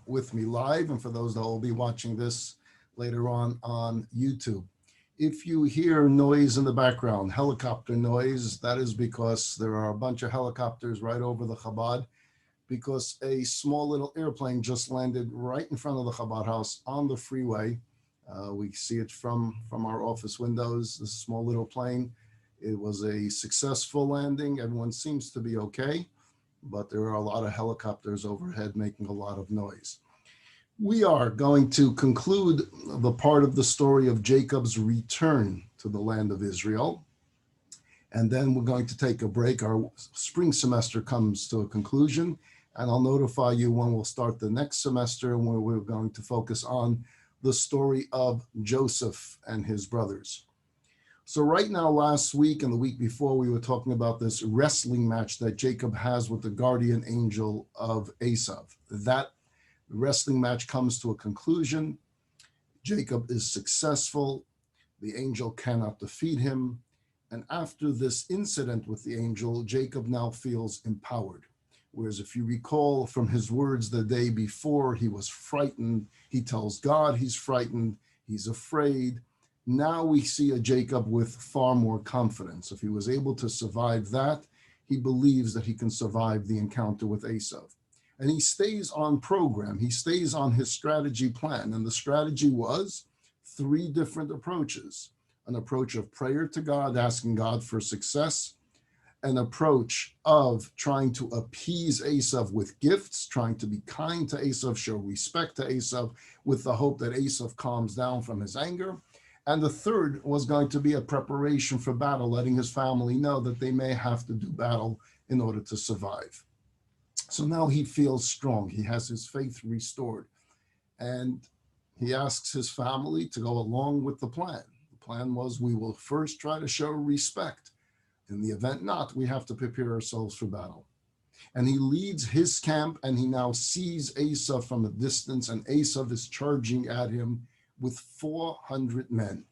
with me live and for those that will be watching this later on YouTube. If you hear noise in the background, helicopter noise, that is because there are a bunch of helicopters right over the Chabad, because a small little airplane just landed right in front of the Chabad house on the freeway. We see it from our office windows, this small little plane. It was a successful landing. Everyone seems to be okay, but there are a lot of helicopters overhead making a lot of noise. We are going to conclude the part of the story of Jacob's return to the land of Israel. And then we're going to take a break. Our spring semester comes to a conclusion, and I'll notify you when we'll start the next semester, where we're going to focus on the story of Joseph and his brothers. So right now, last week and the week before, we were talking about this wrestling match that Jacob has with the guardian angel of Esau. That wrestling match comes to a conclusion. Jacob is successful. The angel cannot defeat him. And after this incident with the angel, Jacob now feels empowered. Whereas if you recall from his words the day before, he was frightened. He tells God he's frightened. He's afraid. Now we see a Jacob with far more confidence. If he was able to survive that, he believes that he can survive the encounter with Esau. And he stays on program. He stays on his strategy plan. And the strategy was 3 different approaches: an approach of prayer to God, asking God for success, an approach of trying to appease Esau with gifts, trying to be kind to Esau, show respect to Esau, with the hope that Esau calms down from his anger. And the third was going to be a preparation for battle, letting his family know that they may have to do battle in order to survive. So now he feels strong. He has his faith restored. And he asks his family to go along with the plan. The plan was, we will first try to show respect. In the event not, we have to prepare ourselves for battle. And he leads his camp, and he now sees Esau from a distance, and Esau is charging at him with 400 men.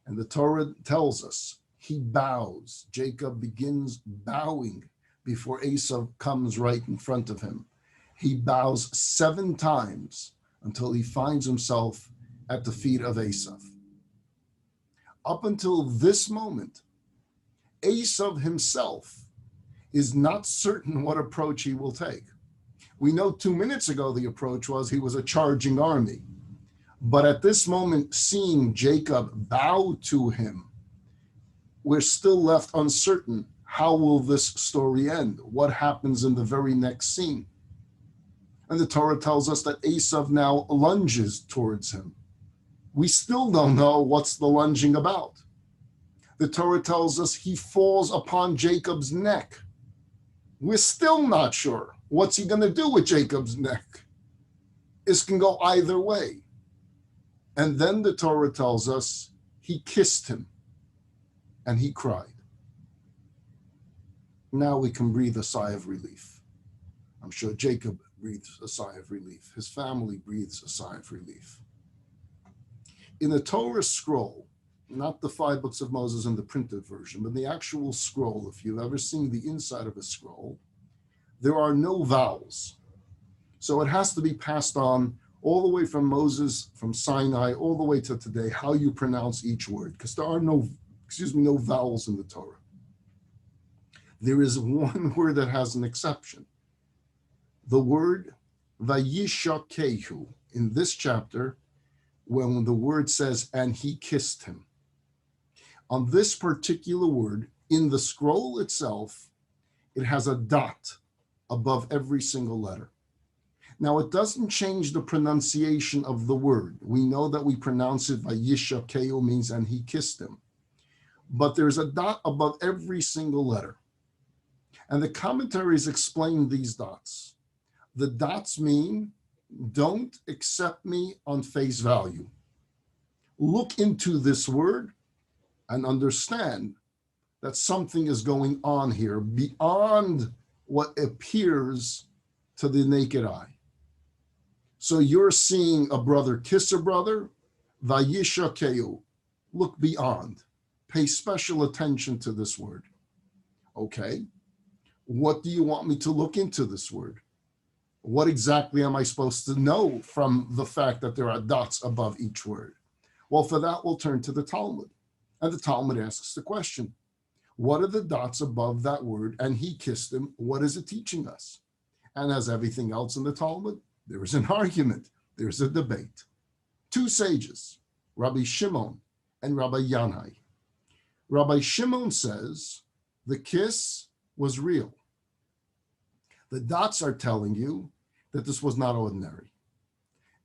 And the Torah tells us he bows. Jacob begins bowing before Esau comes right in front of him. He bows 7 times until he finds himself at the feet of Esau. Up until this moment, Esau himself is not certain what approach he will take. We know 2 minutes ago the approach was he was a charging army. But at this moment, seeing Jacob bow to him, we're still left uncertain. How will this story end? What happens in the very next scene? And the Torah tells us that Esau now lunges towards him. We still don't know what's the lunging about. The Torah tells us he falls upon Jacob's neck. We're still not sure. What's he going to do with Jacob's neck? This can go either way. And then the Torah tells us he kissed him and he cried. Now we can breathe a sigh of relief. I'm sure Jacob breathes a sigh of relief. His family breathes a sigh of relief. In the Torah scroll, not the 5 books of Moses in the printed version, but the actual scroll, if you've ever seen the inside of a scroll, there are no vowels. So it has to be passed on all the way from Moses, from Sinai, all the way to today, how you pronounce each word, because there are no vowels in the Torah. There is one word that has an exception. The word Vayishakehu in this chapter, when the word says, and he kissed him. On this particular word, in the scroll itself, it has a dot above every single letter. Now, it doesn't change the pronunciation of the word. We know that we pronounce it Vayishakehu means, and he kissed him. But there's a dot above every single letter. And the commentaries explain these dots. The dots mean, don't accept me on face value. Look into this word and understand that something is going on here beyond what appears to the naked eye. So you're seeing a brother kiss a brother, Vayishakehu. Look beyond. Pay special attention to this word. Okay, what do you want me to look into this word? What exactly am I supposed to know from the fact that there are dots above each word? Well, for that, we'll turn to the Talmud. And the Talmud asks the question, what are the dots above that word? And he kissed him. What is it teaching us? And as everything else in the Talmud, there is an argument. There's a debate. Two sages, Rabbi Shimon and Rabbi Yanai. Rabbi Shimon says the kiss was real. The dots are telling you that this was not ordinary.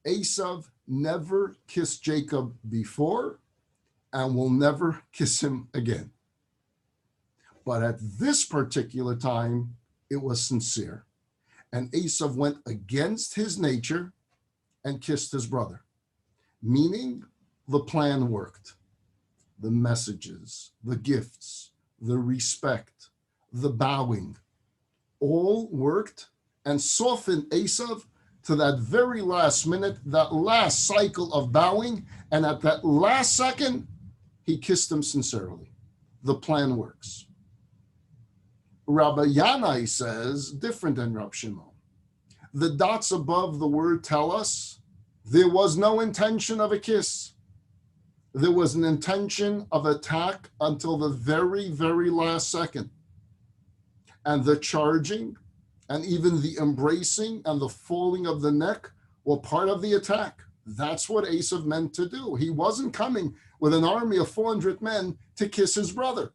Esau never kissed Jacob before and will never kiss him again. But at this particular time, it was sincere. And Esau went against his nature and kissed his brother, meaning the plan worked. The messages, the gifts, the respect, the bowing, all worked and softened Esau to that very last minute, that last cycle of bowing. And at that last second, he kissed him sincerely. The plan works. Rabbi Yanai says, different than Rabbi Shimon. The dots above the word tell us there was no intention of a kiss. There was an intention of attack until the very, very last second. And the charging and even the embracing and the falling of the neck were part of the attack. That's what Esau meant to do. He wasn't coming with an army of 400 men to kiss his brother.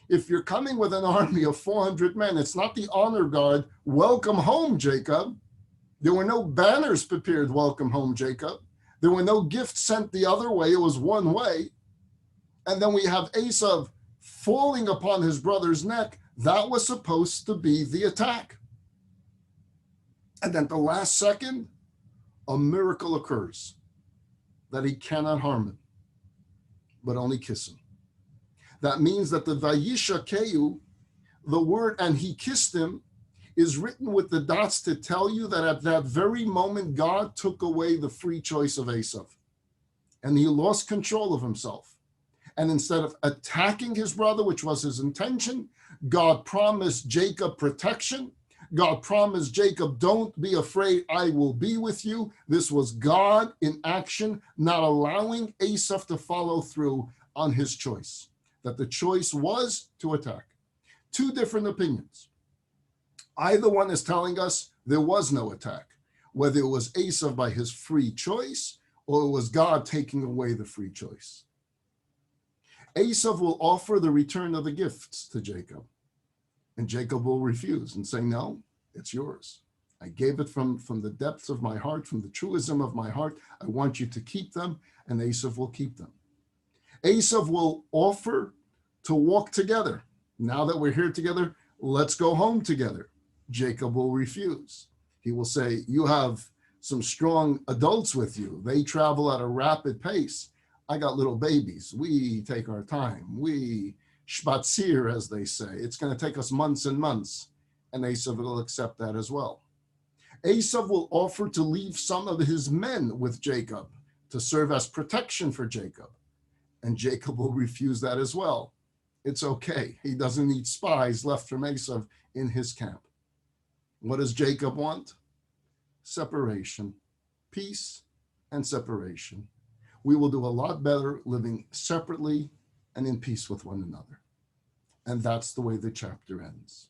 If you're coming with an army of 400 men, it's not the honor guard, welcome home, Jacob. There were no banners prepared, welcome home, Jacob. There were no gifts sent the other way. It was one way. And then we have Esau falling upon his brother's neck. That was supposed to be the attack. And then the last second, a miracle occurs that he cannot harm him, but only kiss him. That means that the Vayishakeu, the word, and he kissed him, is written with the dots to tell you that at that very moment, God took away the free choice of Esau. And he lost control of himself. And instead of attacking his brother, which was his intention, God promised Jacob protection. God promised Jacob, don't be afraid, I will be with you. This was God in action, not allowing Esau to follow through on his choice. That the choice was to attack. Two different opinions. Either one is telling us there was no attack, whether it was Esau by his free choice or it was God taking away the free choice. Esau will offer the return of the gifts to Jacob, and Jacob will refuse and say, no, it's yours. I gave it from the depths of my heart, from the truism of my heart. I want you to keep them, and Esau will keep them. Esau will offer to walk together. Now that we're here together, let's go home together. Jacob will refuse. He will say, you have some strong adults with you. They travel at a rapid pace. I got little babies. We take our time. We spazier, as they say. It's going to take us months and months. And Esau will accept that as well. Esau will offer to leave some of his men with Jacob to serve as protection for Jacob. And Jacob will refuse that as well. It's okay. He doesn't need spies left from Esau in his camp. What does Jacob want? Separation, peace, and separation. We will do a lot better living separately and in peace with one another. And that's the way the chapter ends.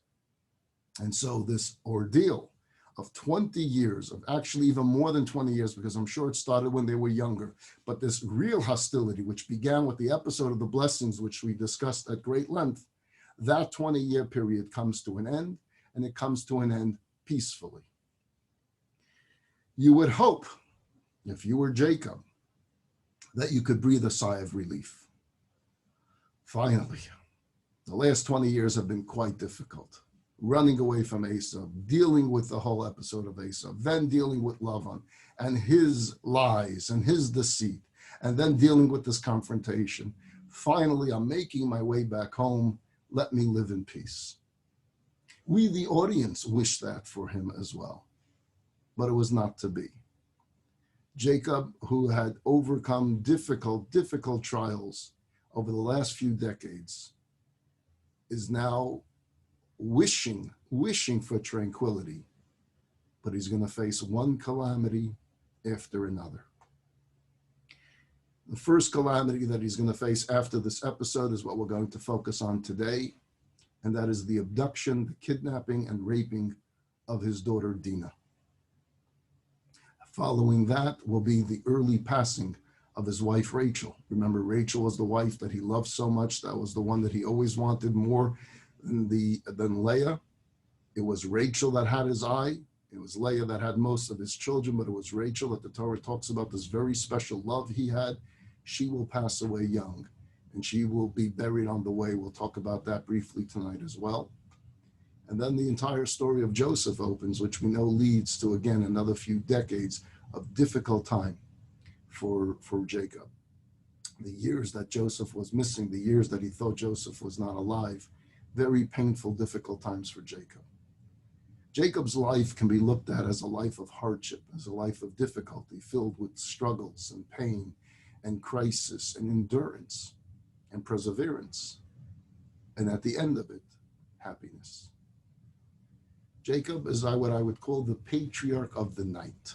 And so this ordeal of 20 years, of actually even more than 20 years, because I'm sure it started when they were younger, but this real hostility, which began with the episode of the blessings, which we discussed at great length, that 20-year period comes to an end, and it comes to an end peacefully. You would hope, if you were Jacob, that you could breathe a sigh of relief. Finally, the last 20 years have been quite difficult. Running away from Esau, dealing with the whole episode of Esau, then dealing with Lavan and his lies and his deceit, and then dealing with this confrontation. Finally, I'm making my way back home. Let me live in peace. We, the audience, wish that for him as well, but it was not to be. Jacob, who had overcome difficult trials over the last few decades, is now wishing for tranquility but he's going to face one calamity after another. The first calamity that he's going to face after this episode is what we're going to focus on today, and that is the abduction, the kidnapping, and raping of his daughter, Dina. Following that will be the early passing of his wife, Rachel. Remember, Rachel was the wife that he loved so much. That was the one that he always wanted more than Leah. It was Rachel that had his eye. It was Leah that had most of his children, but it was Rachel that the Torah talks about this very special love he had. She will pass away young, and she will be buried on the way. We'll talk about that briefly tonight as well. And then the entire story of Joseph opens, which we know leads to, again, another few decades of difficult time for Jacob. The years that Joseph was missing, the years that he thought Joseph was not alive, very painful, difficult times for Jacob. Jacob's life can be looked at as a life of hardship, as a life of difficulty, filled with struggles and pain and crisis and endurance and perseverance. And at the end of it, happiness. Jacob is what I would call the patriarch of the night.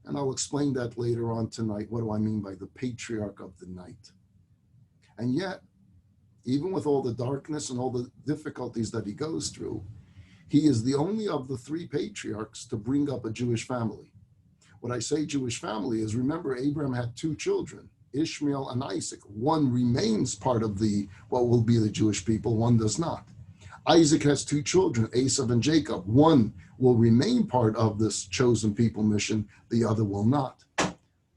And I'll explain that later on tonight. What do I mean by the patriarch of the night? And yet, even with all the darkness and all the difficulties that he goes through, he is the only of the three patriarchs to bring up a Jewish family. When I say Jewish family is, remember, Abraham had two children, Ishmael and Isaac. One remains part of what will be the Jewish people, one does not. Isaac has two children, Esau and Jacob. One will remain part of this chosen people mission, the other will not.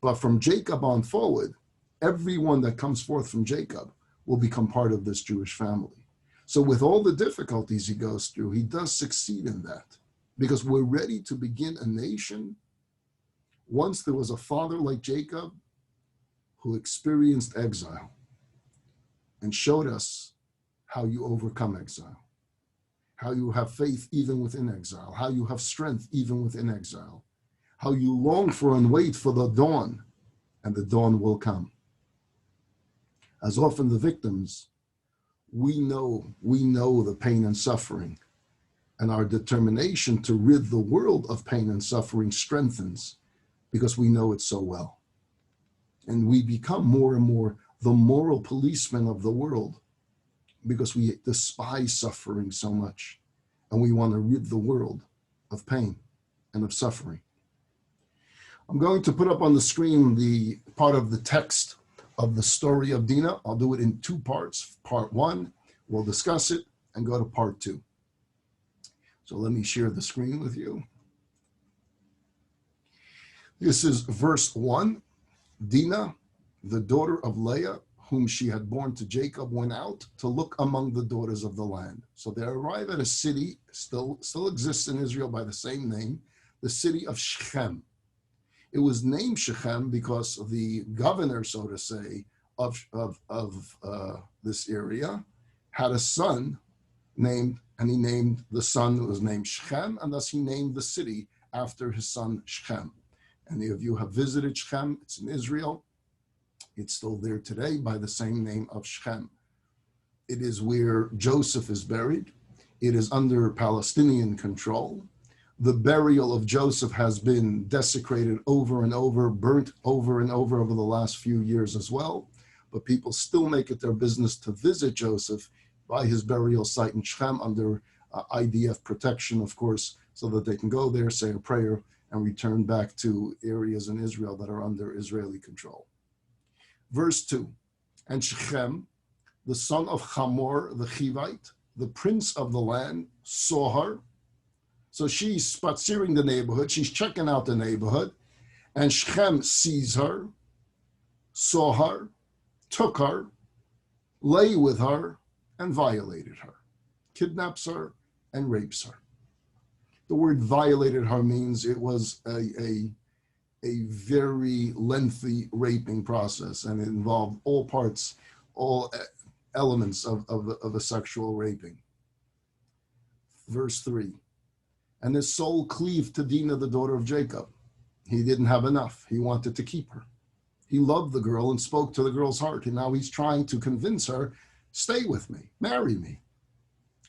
But from Jacob on forward, everyone that comes forth from Jacob will become part of this Jewish family. So with all the difficulties he goes through, he does succeed in that, because we're ready to begin a nation. Once there was a father like Jacob who experienced exile and showed us how you overcome exile, how you have faith even within exile, how you have strength even within exile, how you long for and wait for the dawn, and the dawn will come. As often the victims, we know the pain and suffering, and our determination to rid the world of pain and suffering strengthens because we know it so well. And we become more and more the moral policemen of the world because we despise suffering so much, and we want to rid the world of pain and of suffering. I'm going to put up on the screen the part of the text of the story of Dinah. I'll do it in two parts. Part one, we'll discuss it, and go to part two. So let me share the screen with you. This is verse 1. Dinah, the daughter of Leah, whom she had borne to Jacob, went out to look among the daughters of the land. So they arrive at a city, still exists in Israel by the same name, the city of Shechem. It was named Shechem because the governor, so to say, of this area had a son named, and he named the son that was named Shechem, and thus he named the city after his son Shechem. Any of you have visited Shechem? It's in Israel. It's still there today by the same name of Shechem. It is where Joseph is buried. It is under Palestinian control. The burial of Joseph has been desecrated over and over, burnt over and over the last few years as well. But people still make it their business to visit Joseph by his burial site in Shechem under IDF protection, of course, so that they can go there, say a prayer, and return back to areas in Israel that are under Israeli control. Verse 2, and Shechem, the son of Hamor the Chivite, the prince of the land, saw her. So she's spaziering the neighborhood, she's checking out the neighborhood, and Shechem sees her, saw her, took her, lay with her, and violated her, kidnaps her, and rapes her. The word violated her means it was a very lengthy raping process, and it involved all parts, all elements of a sexual raping. Verse 3, and his soul cleaved to Dinah, the daughter of Jacob. He didn't have enough. He wanted to keep her. He loved the girl and spoke to the girl's heart, and now he's trying to convince her, stay with me, marry me.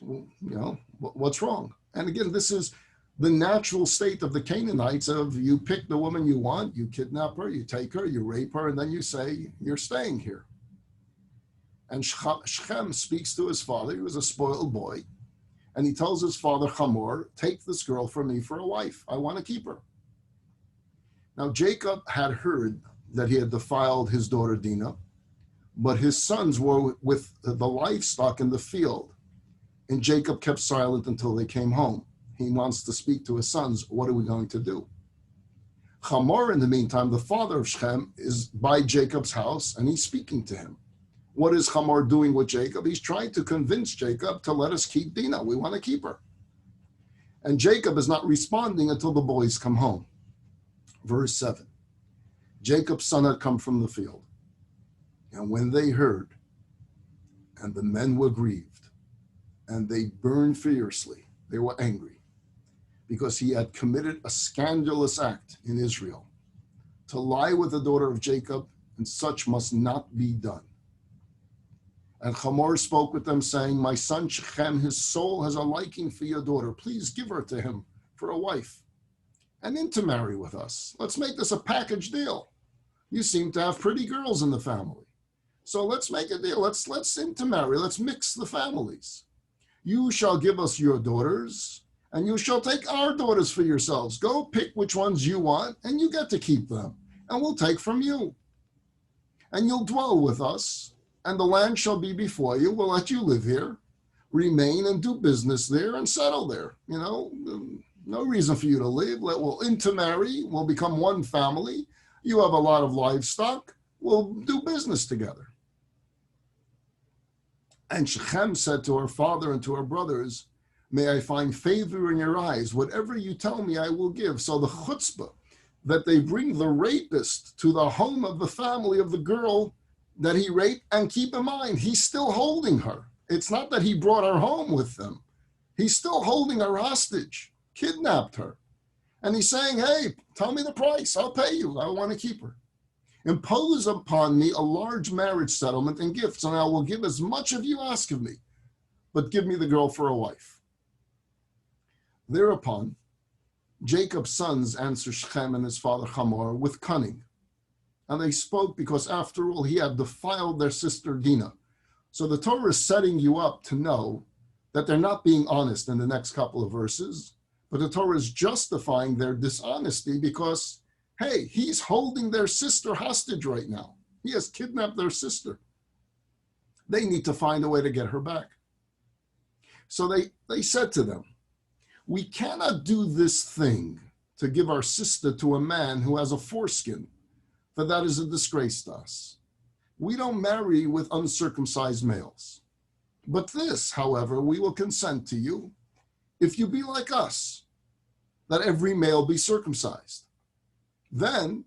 Well, what's wrong? And again, this is the natural state of the Canaanites of you pick the woman you want, you kidnap her, you take her, you rape her, and then you say, you're staying here. And Shechem speaks to his father. He was a spoiled boy. And he tells his father, Hamor, take this girl for me for a wife. I want to keep her. Now, Jacob had heard that he had defiled his daughter Dinah, but his sons were with the livestock in the field. And Jacob kept silent until they came home. He wants to speak to his sons. What are we going to do? Hamor, in the meantime, the father of Shechem, is by Jacob's house, and he's speaking to him. What is Hamor doing with Jacob? He's trying to convince Jacob to let us keep Dinah. We want to keep her. And Jacob is not responding until the boys come home. Verse 7. Jacob's son had come from the field. And when they heard, and the men were grieved, and they burned fiercely, they were angry, because he had committed a scandalous act in Israel, to lie with the daughter of Jacob, and such must not be done. And Hamor spoke with them, saying, my son Shechem, his soul has a liking for your daughter. Please give her to him for a wife, and intermarry with us. Let's make this a package deal. You seem to have pretty girls in the family. So let's make a deal. Let's intermarry. Let's mix the families. You shall give us your daughters, and you shall take our daughters for yourselves. Go pick which ones you want, and you get to keep them, and we'll take from you. And you'll dwell with us, and the land shall be before you. We'll let you live here, remain and do business there and settle there. You know, no reason for you to leave. We'll intermarry. We'll become one family. You have a lot of livestock. We'll do business together. And Shechem said to her father and to her brothers, may I find favor in your eyes. Whatever you tell me, I will give. So the chutzpah that they bring the rapist to the home of the family of the girl that he raped, and keep in mind, he's still holding her. It's not that he brought her home with them. He's still holding her hostage, kidnapped her. And he's saying, hey, tell me the price. I'll pay you. I want to keep her. Impose upon me a large marriage settlement and gifts, and I will give as much as you ask of me, but give me the girl for a wife. Thereupon, Jacob's sons answered Shechem and his father Hamor with cunning. And they spoke because, after all, he had defiled their sister Dina. So the Torah is setting you up to know that they're not being honest in the next couple of verses, but the Torah is justifying their dishonesty because, hey, he's holding their sister hostage right now. He has kidnapped their sister. They need to find a way to get her back. So they said to them, we cannot do this thing to give our sister to a man who has a foreskin, for that is a disgrace to us. We don't marry with uncircumcised males. But this, however, we will consent to you if you be like us, that every male be circumcised. Then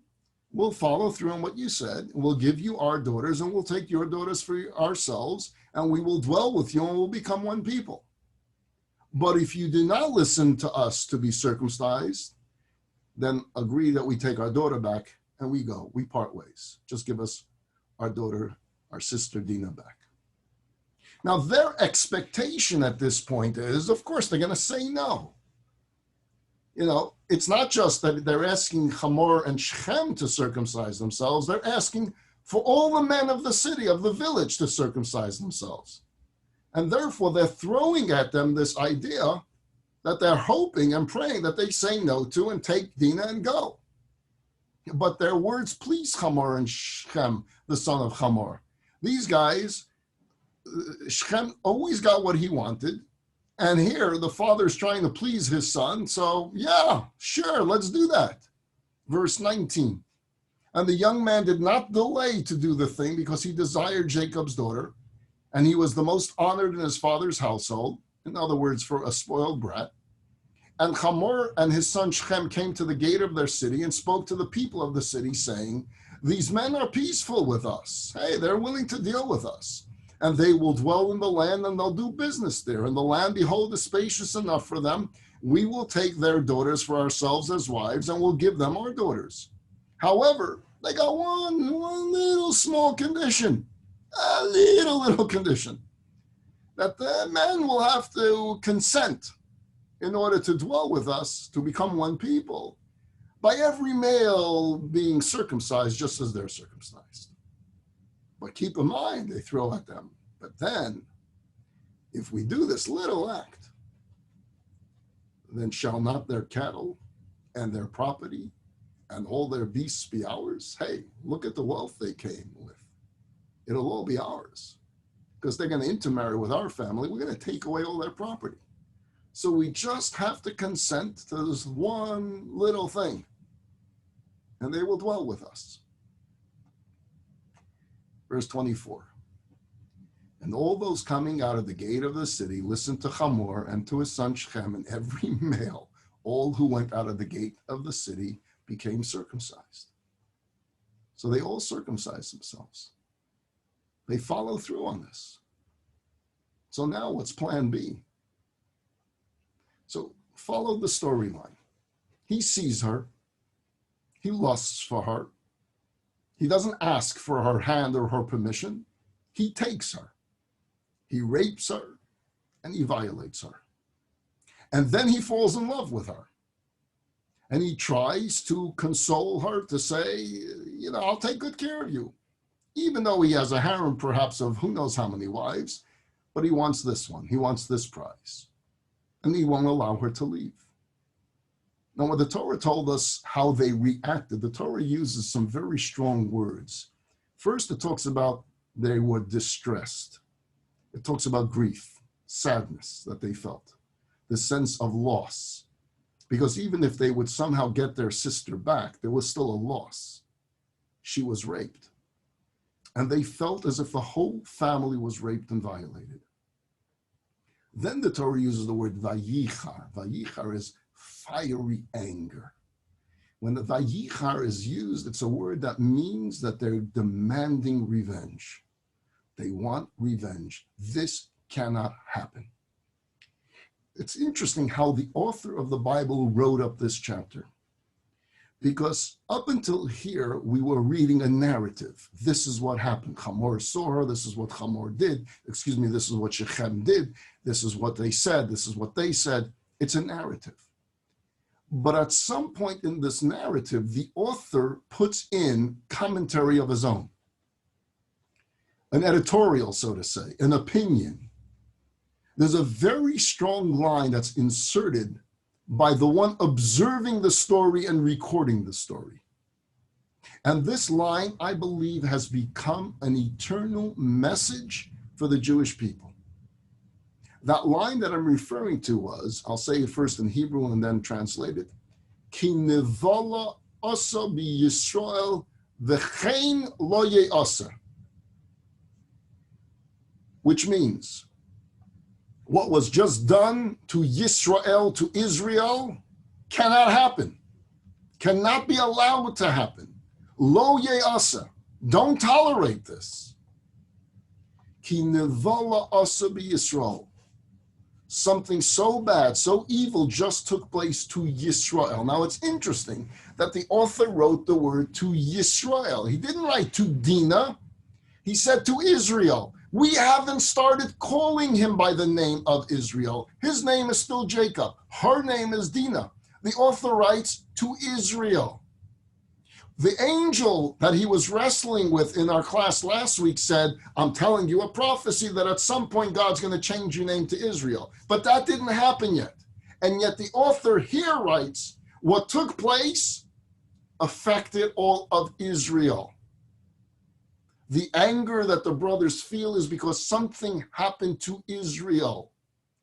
we'll follow through on what you said, and we'll give you our daughters, and we'll take your daughters for ourselves, and we will dwell with you, and we'll become one people. But if you do not listen to us to be circumcised, then agree that we take our daughter back, and we go. We part ways. Just give us our daughter, our sister Dina back. Now, their expectation at this point is, of course, they're going to say no. You know, it's not just that they're asking Hamor and Shechem to circumcise themselves. They're asking for all the men of the city, of the village, to circumcise themselves. And therefore, they're throwing at them this idea that they're hoping and praying that they say no to and take Dina and go. But their words please Hamor and Shechem, the son of Hamor. These guys, Shechem always got what he wanted. And here the father's trying to please his son. So yeah, sure, let's do that. Verse 19. And the young man did not delay to do the thing because he desired Jacob's daughter. And he was the most honored in his father's household. In other words, for a spoiled brat. And Hamor and his son Shechem came to the gate of their city and spoke to the people of the city, saying, these men are peaceful with us. Hey, they're willing to deal with us. And they will dwell in the land, and they'll do business there. And the land, behold, is spacious enough for them. We will take their daughters for ourselves as wives, and we'll give them our daughters. However, they got one little small condition, a little condition, that the men will have to consent in order to dwell with us, to become one people, by every male being circumcised just as they're circumcised. But keep in mind, they throw at them. But then, if we do this little act, then shall not their cattle and their property and all their beasts be ours? Hey, look at the wealth they came with. It'll all be ours. Because they're going to intermarry with our family. We're going to take away all their property. So we just have to consent to this one little thing. And they will dwell with us. Verse 24. And all those coming out of the gate of the city listened to Hamor and to his son Shechem, and every male, all who went out of the gate of the city, became circumcised. So they all circumcised themselves. They follow through on this. So now what's plan B? So follow the storyline. He sees her. He lusts for her. He doesn't ask for her hand or her permission. He takes her. He rapes her and he violates her. And then he falls in love with her. And he tries to console her, to say, I'll take good care of you. Even though he has a harem perhaps of who knows how many wives, but he wants this one. He wants this prize. And he won't allow her to leave. Now, when the Torah told us how they reacted, the Torah uses some very strong words. First, it talks about they were distressed. It talks about grief, sadness that they felt, the sense of loss. Because even if they would somehow get their sister back, there was still a loss. She was raped. And they felt as if the whole family was raped and violated. Then the Torah uses the word vayichar. Vayichar is fiery anger. When the vayichar is used, it's a word that means that they're demanding revenge. They want revenge. This cannot happen. It's interesting how the author of the Bible wrote up this chapter. Because up until here, we were reading a narrative. This is what happened. Hamor saw her. This is what Hamor did. This is what Shechem did. This is what they said. This is what they said. It's a narrative. But at some point in this narrative, the author puts in commentary of his own. An editorial, so to say, an opinion. There's a very strong line that's inserted by the one observing the story and recording the story. And this line, I believe, has become an eternal message for the Jewish people. That line that I'm referring to was, I'll say it first in Hebrew and then translate it, Ki nevala asa b'Yisrael v'chein lo ye'asa. Which means, what was just done to Yisrael, to Israel, cannot happen, cannot be allowed to happen. Lo ye'asa, don't tolerate this. Ki nevala asa b'Yisrael. Something so bad, so evil just took place to Yisrael. Now it's interesting that the author wrote the word to Yisrael. He didn't write to Dina. He said to Israel. We haven't started calling him by the name of Israel. His name is still Jacob. Her name is Dina. The author writes to Israel. The angel that he was wrestling with in our class last week said, I'm telling you a prophecy that at some point God's going to change your name to Israel. But that didn't happen yet. And yet the author here writes, what took place affected all of Israel. The anger that the brothers feel is because something happened to Israel.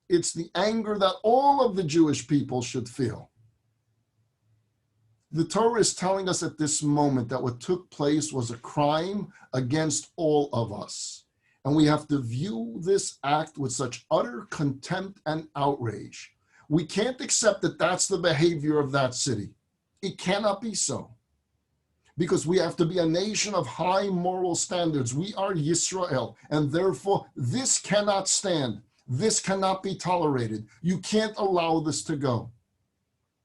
It's the anger that all of the Jewish people should feel. The Torah is telling us at this moment that what took place was a crime against all of us. And we have to view this act with such utter contempt and outrage. We can't accept that that's the behavior of that city. It cannot be so. Because we have to be a nation of high moral standards. We are Yisrael, and therefore this cannot stand. This cannot be tolerated. You can't allow this to go.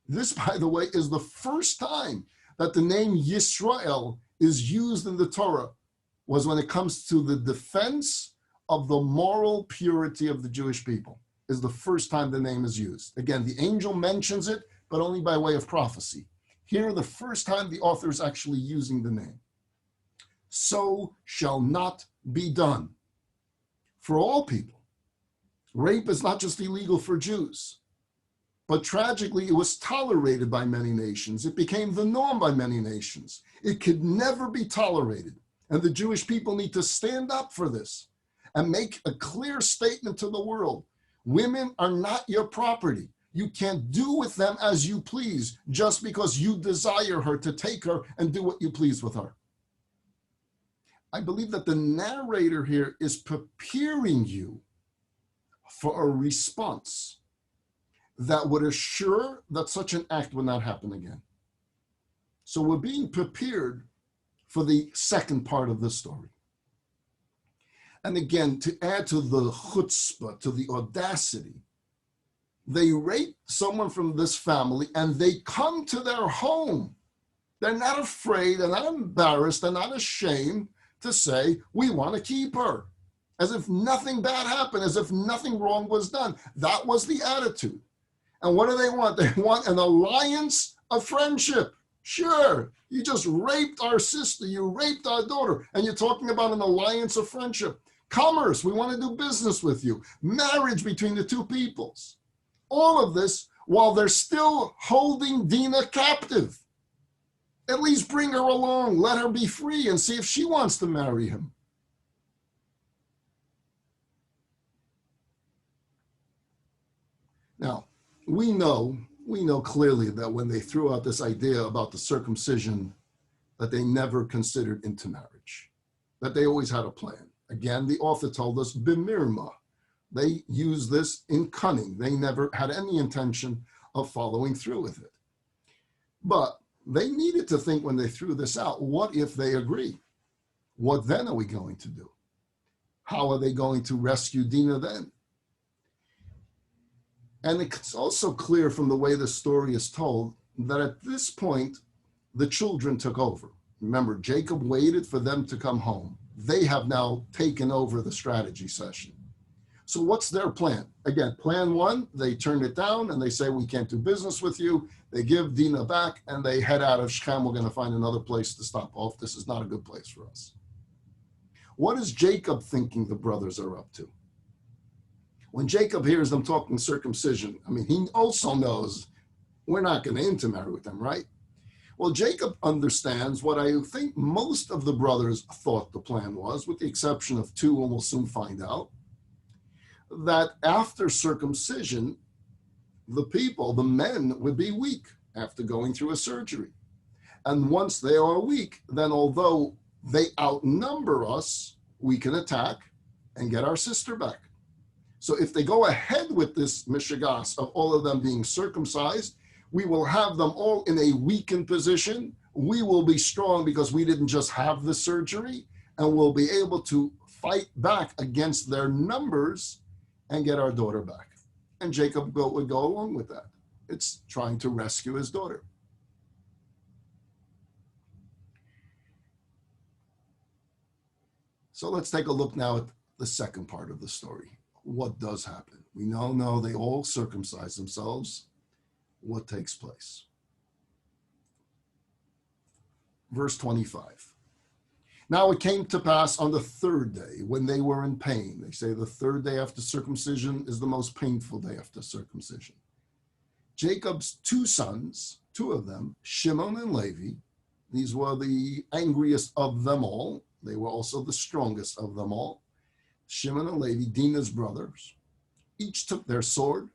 This, by the way, is the first time that the name Yisrael is used in the Torah, was when it comes to the defense of the moral purity of the Jewish people. is the first time the name is used. Again, the angel mentions it, but only by way of prophecy. Here, the first time the author is actually using the name. So shall not be done for all people. Rape is not just illegal for Jews, but tragically, it was tolerated by many nations. It became the norm by many nations. It could never be tolerated. And the Jewish people need to stand up for this and make a clear statement to the world. Women are not your property. You can't do with them as you please just because you desire her to take her and do what you please with her. I believe that the narrator here is preparing you for a response that would assure that such an act would not happen again. So we're being prepared for the second part of the story. And again, to add to the chutzpah, to the audacity, they rape someone from this family and they come to their home. They're not afraid, they're not embarrassed, they're not ashamed to say, we want to keep her. As if nothing bad happened, as if nothing wrong was done. That was the attitude. And what do they want? They want an alliance of friendship. Sure, you just raped our sister, you raped our daughter, and you're talking about an alliance of friendship. Commerce, we want to do business with you. Marriage between the two peoples. All of this while they're still holding Dina captive. At least bring her along, let her be free and see if she wants to marry him. Now, we know clearly that when they threw out this idea about the circumcision, that they never considered intermarriage, that they always had a plan. Again, the author told us, b'mirma. They used this in cunning. They never had any intention of following through with it. But they needed to think when they threw this out, what if they agree? What then are we going to do? How are they going to rescue Dina then? And it's also clear from the way the story is told that at this point, the children took over. Remember, Jacob waited for them to come home. They have now taken over the strategy session. So what's their plan? Again, plan one, they turn it down and they say, we can't do business with you. They give Dina back and they head out of Shechem. We're going to find another place to stop off. This is not a good place for us. What is Jacob thinking the brothers are up to? When Jacob hears them talking circumcision, I mean, he also knows we're not going to intermarry with them, right? Well, Jacob understands what I think most of the brothers thought the plan was, with the exception of two, and we'll soon find out, that after circumcision, the people, the men, would be weak after going through a surgery. And once they are weak, then although they outnumber us, we can attack and get our sister back. So if they go ahead with this mishigas of all of them being circumcised, we will have them all in a weakened position. We will be strong because we didn't just have the surgery, and we'll be able to fight back against their numbers and get our daughter back. And Jacob would go along with that. It's trying to rescue his daughter. So let's take a look now at the second part of the story. What does happen? We know they all circumcise themselves. What takes place? Verse 25. Now it came to pass on the third day when they were in pain. They say the third day after circumcision is the most painful day after circumcision. Jacob's two sons, two of them, Shimon and Levi, these were the angriest of them all. They were also the strongest of them all. Shimon and Levi, Dinah's brothers, each took their sword.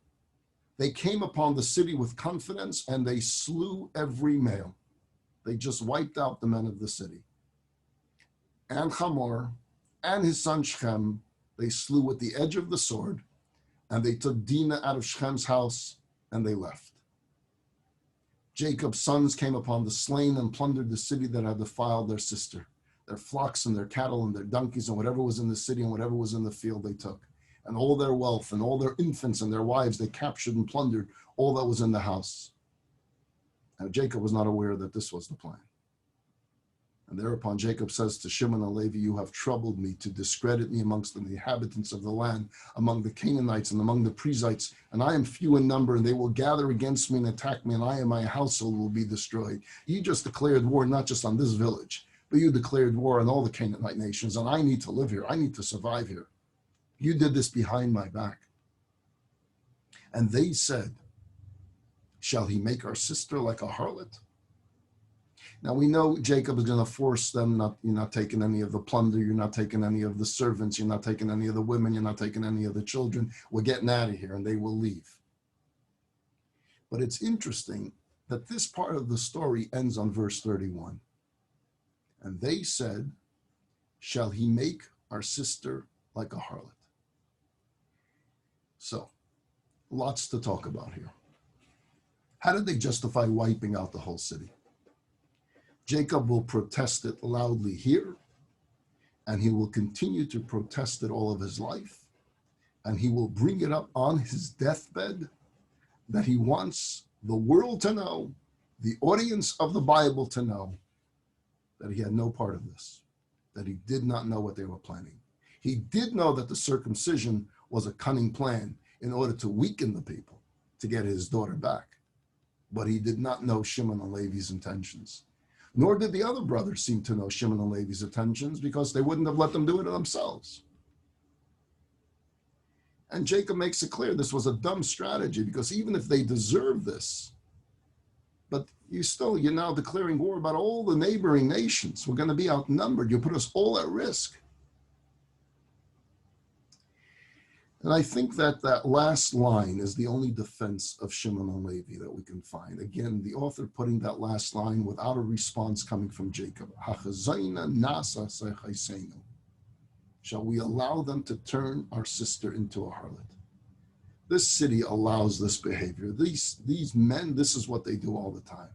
They came upon the city with confidence and they slew every male. They just wiped out the men of the city. And Hamor and his son Shechem, they slew with the edge of the sword, and they took Dinah out of Shechem's house and they left. Jacob's sons came upon the slain and plundered the city that had defiled their sister. Their flocks and their cattle and their donkeys and whatever was in the city and whatever was in the field they took. And all their wealth and all their infants and their wives they captured and plundered all that was in the house. Now Jacob was not aware that this was the plan. And thereupon Jacob says to Shimon and Levi, you have troubled me to discredit me amongst the inhabitants of the land, among the Canaanites and among the Perizzites, and I am few in number, and they will gather against me and attack me, and I and my household will be destroyed. You just declared war not just on this village, but you declared war on all the Canaanite nations, and I need to live here. I need to survive here. You did this behind my back. And they said, shall he make our sister like a harlot? Now we know Jacob is going to force them, you're not taking any of the plunder, you're not taking any of the servants, you're not taking any of the women, you're not taking any of the children. We're getting out of here, and they will leave. But it's interesting that this part of the story ends on verse 31. And they said, shall he make our sister like a harlot? So, lots to talk about here. How did they justify wiping out the whole city? Jacob will protest it loudly here, and he will continue to protest it all of his life, and he will bring it up on his deathbed that he wants the world to know, the audience of the Bible to know, that he had no part of this, that he did not know what they were planning. He did know that the circumcision was a cunning plan in order to weaken the people, to get his daughter back, but he did not know Shimon and Levi's intentions. Nor did the other brothers seem to know Shimon and Levi's intentions, because they wouldn't have let them do it themselves. And Jacob makes it clear this was a dumb strategy, because even if they deserve this, but you're now declaring war about all the neighboring nations. We're going to be outnumbered. You put us all at risk. And I think that that last line is the only defense of Shimon and Levi that we can find. Again, the author putting that last line without a response coming from Jacob. Shall we allow them to turn our sister into a harlot? This city allows this behavior. These men, this is what they do all the time.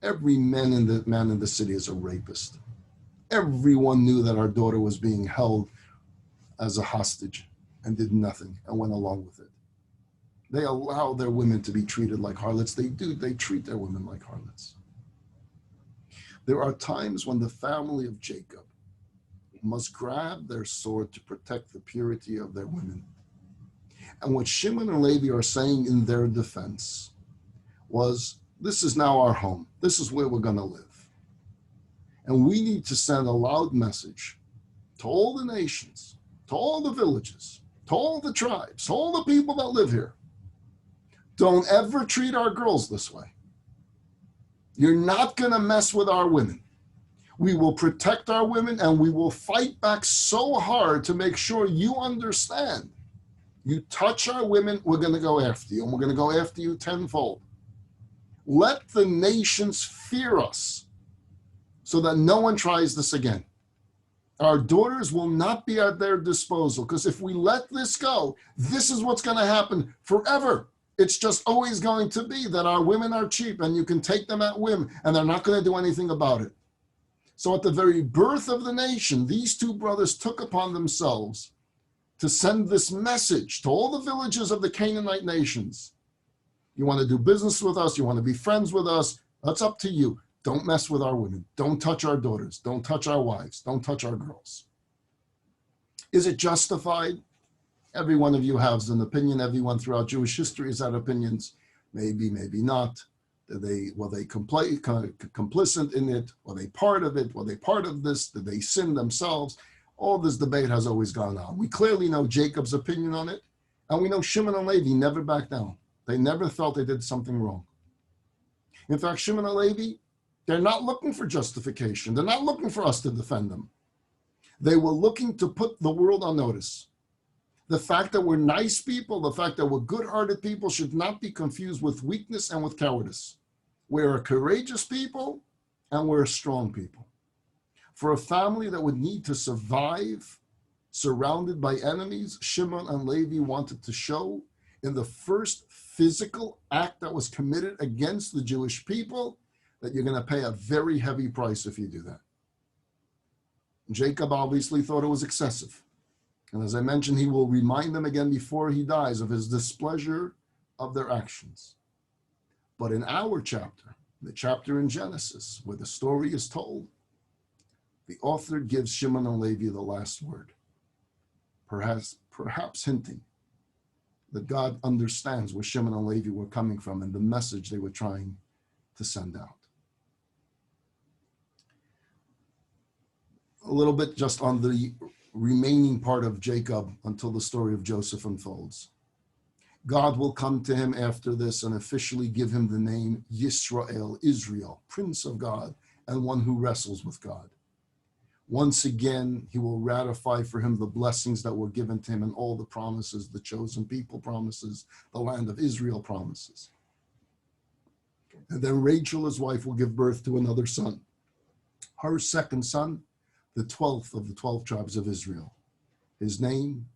Every man in the city is a rapist. Everyone knew that our daughter was being held as a hostage and did nothing and went along with it. They allow their women to be treated like harlots. They treat their women like harlots. There are times when the family of Jacob must grab their sword to protect the purity of their women. And what Shimon and Levi are saying in their defense was, this is now our home. This is where we're going to live. And we need to send a loud message to all the nations, to all the villages, to all the tribes, to all the people that live here. Don't ever treat our girls this way. You're not going to mess with our women. We will protect our women, and we will fight back so hard to make sure you understand. You touch our women, we're going to go after you, and we're going to go after you tenfold. Let the nations fear us so that no one tries this again. Our daughters will not be at their disposal, because if we let this go, this is what's going to happen forever. It's just always going to be that our women are cheap and you can take them at whim and they're not going to do anything about it. So at the very birth of the nation, these two brothers took upon themselves to send this message to all the villages of the Canaanite nations. You want to do business with us, you want to be friends with us, that's up to you. Don't mess with our women. Don't touch our daughters. Don't touch our wives. Don't touch our girls. Is it justified? Every one of you has an opinion. Everyone throughout Jewish history has had opinions. Maybe, maybe not. Were they complicit in it? Were they part of it? Were they part of this? Did they sin themselves? All this debate has always gone on. We clearly know Jacob's opinion on it, and we know Shimon and Levi never backed down. They never felt they did something wrong. In fact, Shimon and Levi, they're not looking for justification. They're not looking for us to defend them. They were looking to put the world on notice. The fact that we're nice people, the fact that we're good-hearted people should not be confused with weakness and with cowardice. We're a courageous people and we're a strong people. For a family that would need to survive surrounded by enemies, Shimon and Levi wanted to show in the first physical act that was committed against the Jewish people that you're going to pay a very heavy price if you do that. Jacob obviously thought it was excessive. And as I mentioned, he will remind them again before he dies of his displeasure of their actions. But in our chapter, the chapter in Genesis, where the story is told, The author gives Shimon and Levi the last word, perhaps hinting that God understands where Shimon and Levi were coming from and the message they were trying to send out. A little bit just on the remaining part of Jacob until the story of Joseph unfolds. God will come to him after this and officially give him the name Yisrael, Israel, Prince of God, and one who wrestles with God. Once again, he will ratify for him the blessings that were given to him and all the promises, the chosen people promises, the land of Israel promises. And then Rachel, his wife, will give birth to another son. Her second son, the 12th of the 12 tribes of Israel. His name,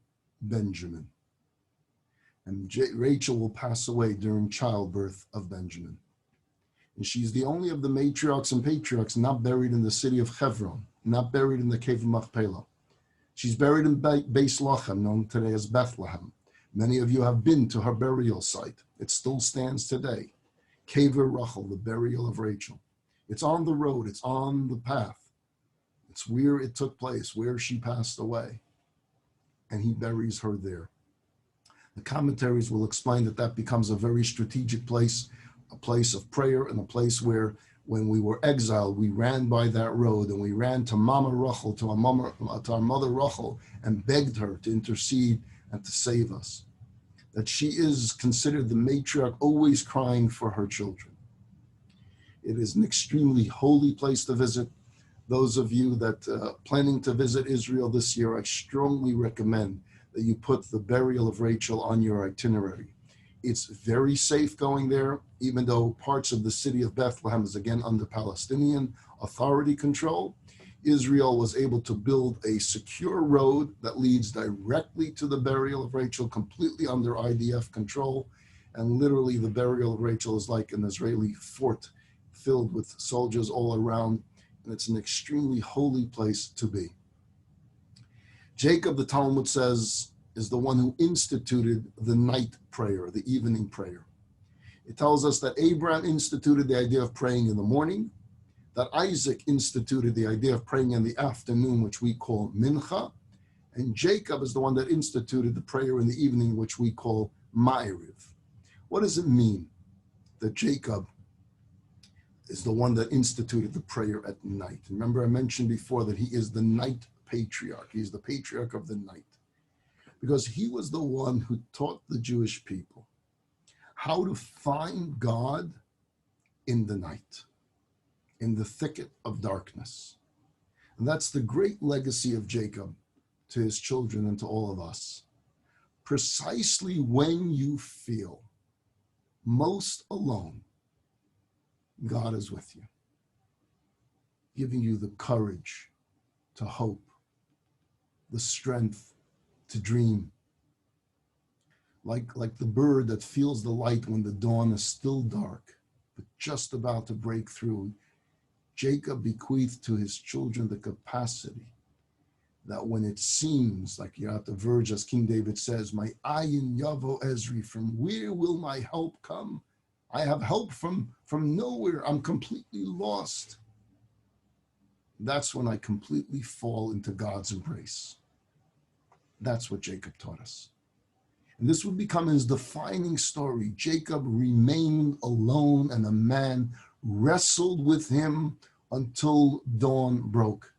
Benjamin. And Rachel will pass away during childbirth of Benjamin. And she's the only of the matriarchs and patriarchs not buried in the city of Hebron, not buried in the cave of Machpelah. She's buried in Beis Lachem, known today as Bethlehem. Many of you have been to her burial site. It still stands today. Kever Rachel, the burial of Rachel. It's on the road, it's on the path. It's where it took place, where she passed away. And he buries her there. The commentaries will explain that that becomes a very strategic place, a place of prayer and a place where when we were exiled, we ran by that road and we ran to Mama Rachel, to our mother Rachel, and begged her to intercede and to save us. That she is considered the matriarch, always crying for her children. It is an extremely holy place to visit. Those of you that planning to visit Israel this year, I strongly recommend that you put the burial of Rachel on your itinerary. It's very safe going there, even though parts of the city of Bethlehem is again under Palestinian authority control. Israel was able to build a secure road that leads directly to the burial of Rachel, completely under IDF control. And literally the burial of Rachel is like an Israeli fort filled with soldiers all around. And it's an extremely holy place to be. Jacob, the Talmud says, is the one who instituted the night prayer, the evening prayer. It tells us that Abraham instituted the idea of praying in the morning, that Isaac instituted the idea of praying in the afternoon, which we call mincha, and Jacob is the one that instituted the prayer in the evening, which we call ma'ariv. What does it mean that Jacob is the one that instituted the prayer at night? Remember, I mentioned before that he is the night patriarch. He's the patriarch of the night, because he was the one who taught the Jewish people how to find God in the night, in the thicket of darkness. And that's the great legacy of Jacob to his children and to all of us. Precisely when you feel most alone, God is with you, giving you the courage to hope, the strength to dream. Like the bird that feels the light when the dawn is still dark, but just about to break through, Jacob bequeathed to his children the capacity that when it seems like you're at the verge, as King David says, my ayin yavo Ezri, from where will my help come? I have help from nowhere. I'm completely lost. That's when I completely fall into God's embrace. That's what Jacob taught us. And this would become his defining story. Jacob remained alone, and a man wrestled with him until dawn broke.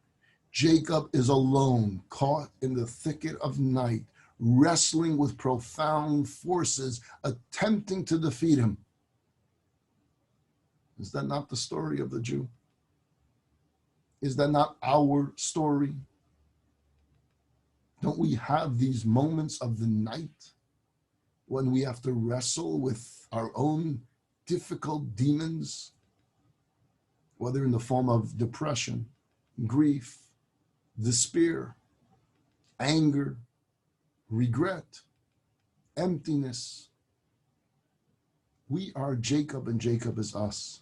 Jacob is alone, caught in the thicket of night, wrestling with profound forces, attempting to defeat him. Is that not the story of the Jew? Is that not our story? Don't we have these moments of the night when we have to wrestle with our own difficult demons, whether in the form of depression, grief, despair, anger, regret, emptiness? We are Jacob and Jacob is us.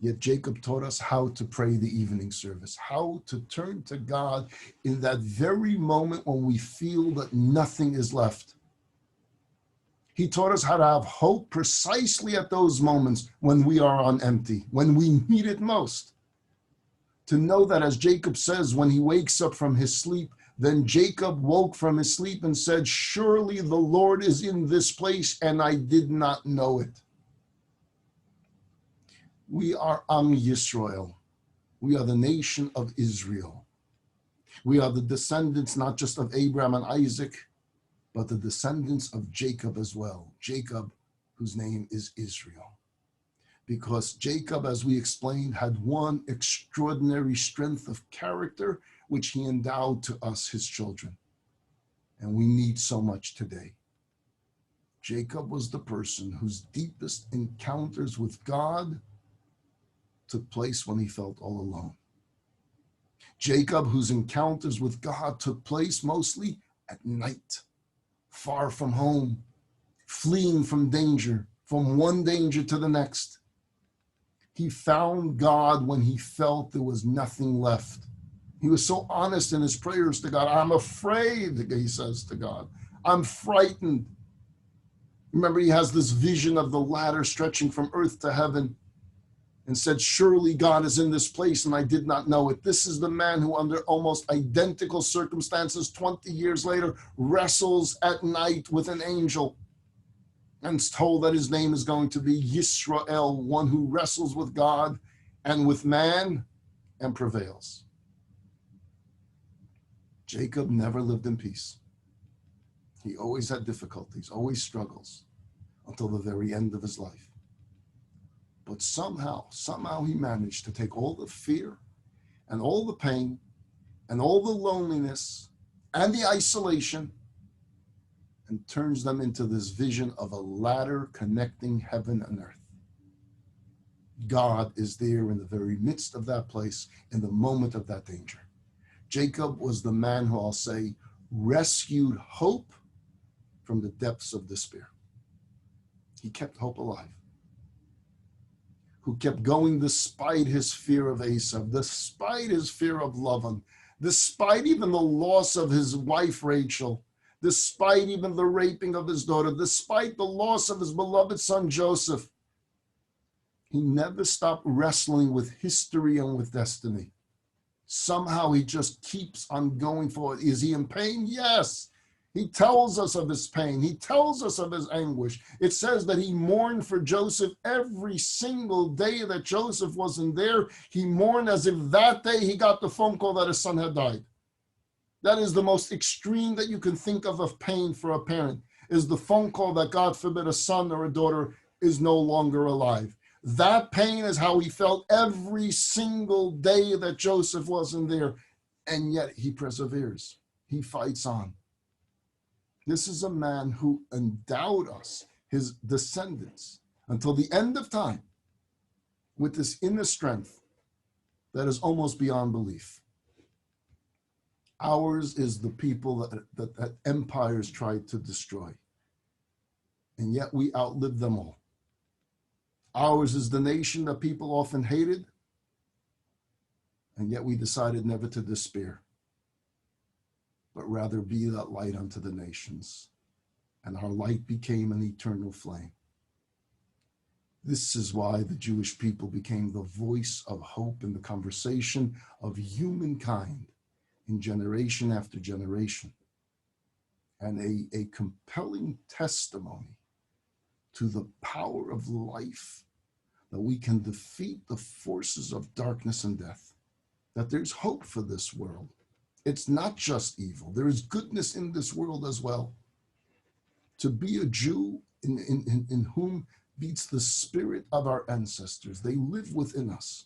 Yet Jacob taught us how to pray the evening service, how to turn to God in that very moment when we feel that nothing is left. He taught us how to have hope precisely at those moments when we are on empty, when we need it most. To know that, as Jacob says, when he wakes up from his sleep, then Jacob woke from his sleep and said, surely the Lord is in this place, and I did not know it. We are Am Yisrael. We are the nation of Israel. We are the descendants not just of Abraham and Isaac, but the descendants of Jacob as well. Jacob, whose name is Israel. Because Jacob, as we explained, had one extraordinary strength of character, which he endowed to us, his children. And we need so much today. Jacob was the person whose deepest encounters with God took place when he felt all alone. Jacob, whose encounters with God took place mostly at night, far from home, fleeing from danger, from one danger to the next. He found God when he felt there was nothing left. He was so honest in his prayers to God. I'm afraid, he says to God. I'm frightened. Remember, he has this vision of the ladder stretching from earth to heaven and said, surely God is in this place, and I did not know it. This is the man who, under almost identical circumstances, 20 years later, wrestles at night with an angel and is told that his name is going to be Yisrael, one who wrestles with God and with man and prevails. Jacob never lived in peace. He always had difficulties, always struggles, until the very end of his life. But somehow he managed to take all the fear and all the pain and all the loneliness and the isolation and turns them into this vision of a ladder connecting heaven and earth. God is there in the very midst of that place, in the moment of that danger. Jacob was the man who, I'll say, rescued hope from the depths of despair. He kept hope alive. Who kept going despite his fear of Esau, despite his fear of Lavan, despite even the loss of his wife Rachel, despite even the raping of his daughter, despite the loss of his beloved son Joseph. He never stopped wrestling with history and with destiny. Somehow he just keeps on going forward. Is he in pain? Yes. He tells us of his pain. He tells us of his anguish. It says that he mourned for Joseph every single day that Joseph wasn't there. He mourned as if that day he got the phone call that his son had died. That is the most extreme that you can think of pain for a parent, is the phone call that, God forbid, a son or a daughter is no longer alive. That pain is how he felt every single day that Joseph wasn't there. And yet he perseveres. He fights on. This is a man who endowed us, his descendants, until the end of time with this inner strength that is almost beyond belief. Ours is the people that empires tried to destroy, and yet we outlived them all. Ours is the nation that people often hated, and yet we decided never to despair, but rather be that light unto the nations. And our light became an eternal flame. This is why the Jewish people became the voice of hope in the conversation of humankind in generation after generation, and a compelling testimony to the power of life, that we can defeat the forces of darkness and death, that there's hope for this world. It's not just evil. There is goodness in this world as well. To be a Jew in whom beats the spirit of our ancestors. They live within us.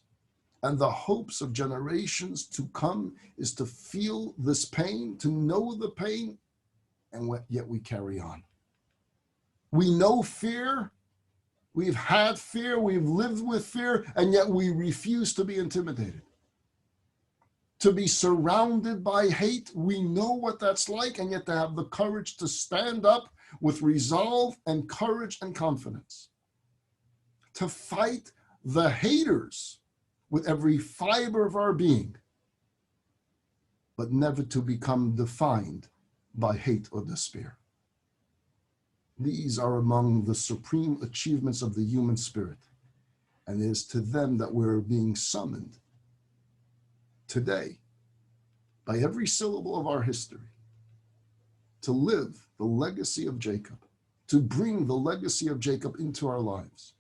And the hopes of generations to come is to feel this pain, to know the pain, and yet we carry on. We know fear. We've had fear. We've lived with fear, and yet we refuse to be intimidated. To be surrounded by hate, we know what that's like, and yet to have the courage to stand up with resolve and courage and confidence. To fight the haters with every fiber of our being, but never to become defined by hate or despair. These are among the supreme achievements of the human spirit, and it is to them that we're being summoned today, by every syllable of our history, to live the legacy of Jacob, to bring the legacy of Jacob into our lives.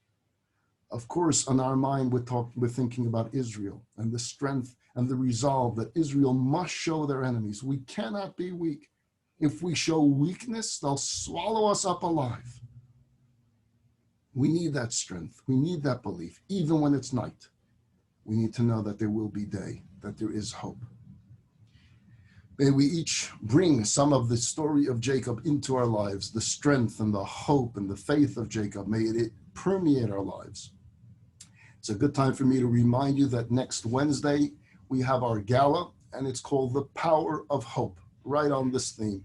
Of course, on our mind, we're thinking about Israel and the strength and the resolve that Israel must show their enemies. We cannot be weak. If we show weakness, they'll swallow us up alive. We need that strength. We need that belief. Even when it's night, we need to know that there will be day, that there is hope. May we each bring some of the story of Jacob into our lives, the strength and the hope and the faith of Jacob. May it permeate our lives. It's a good time for me to remind you that next Wednesday, we have our gala, and it's called The Power of Hope, right on this theme.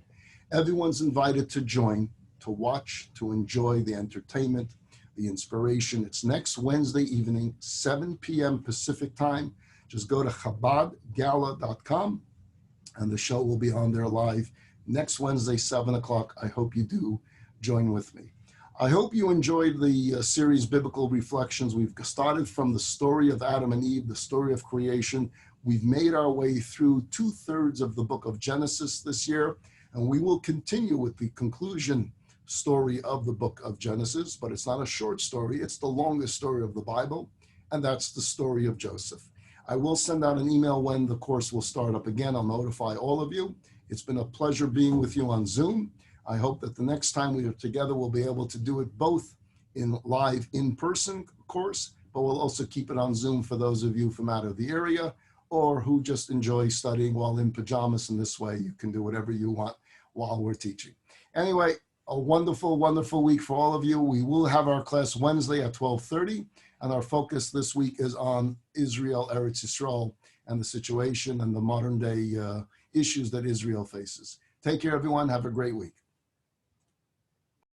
Everyone's invited to join, to watch, to enjoy the entertainment, the inspiration. It's next Wednesday evening, 7 p.m. Pacific time. Just go to chabadgala.com, and the show will be on there live next Wednesday, 7 o'clock. I hope you do join with me. I hope you enjoyed the series Biblical Reflections. We've started from the story of Adam and Eve, the story of creation. We've made our way through 2/3 of the book of Genesis this year, and we will continue with the conclusion story of the book of Genesis, but it's not a short story. It's the longest story of the Bible, and that's the story of Joseph. I will send out an email when the course will start up again. I'll notify all of you. It's been a pleasure being with you on Zoom. I hope that the next time we are together, we'll be able to do it both in live in-person course, but we'll also keep it on Zoom for those of you from out of the area or who just enjoy studying while in pajamas. In this way, you can do whatever you want while we're teaching. Anyway, a wonderful, wonderful week for all of you. We will have our class Wednesday at 12:30, and our focus this week is on Israel, Eretz Yisrael, and the situation and the modern day issues that Israel faces. Take care, everyone. Have a great week.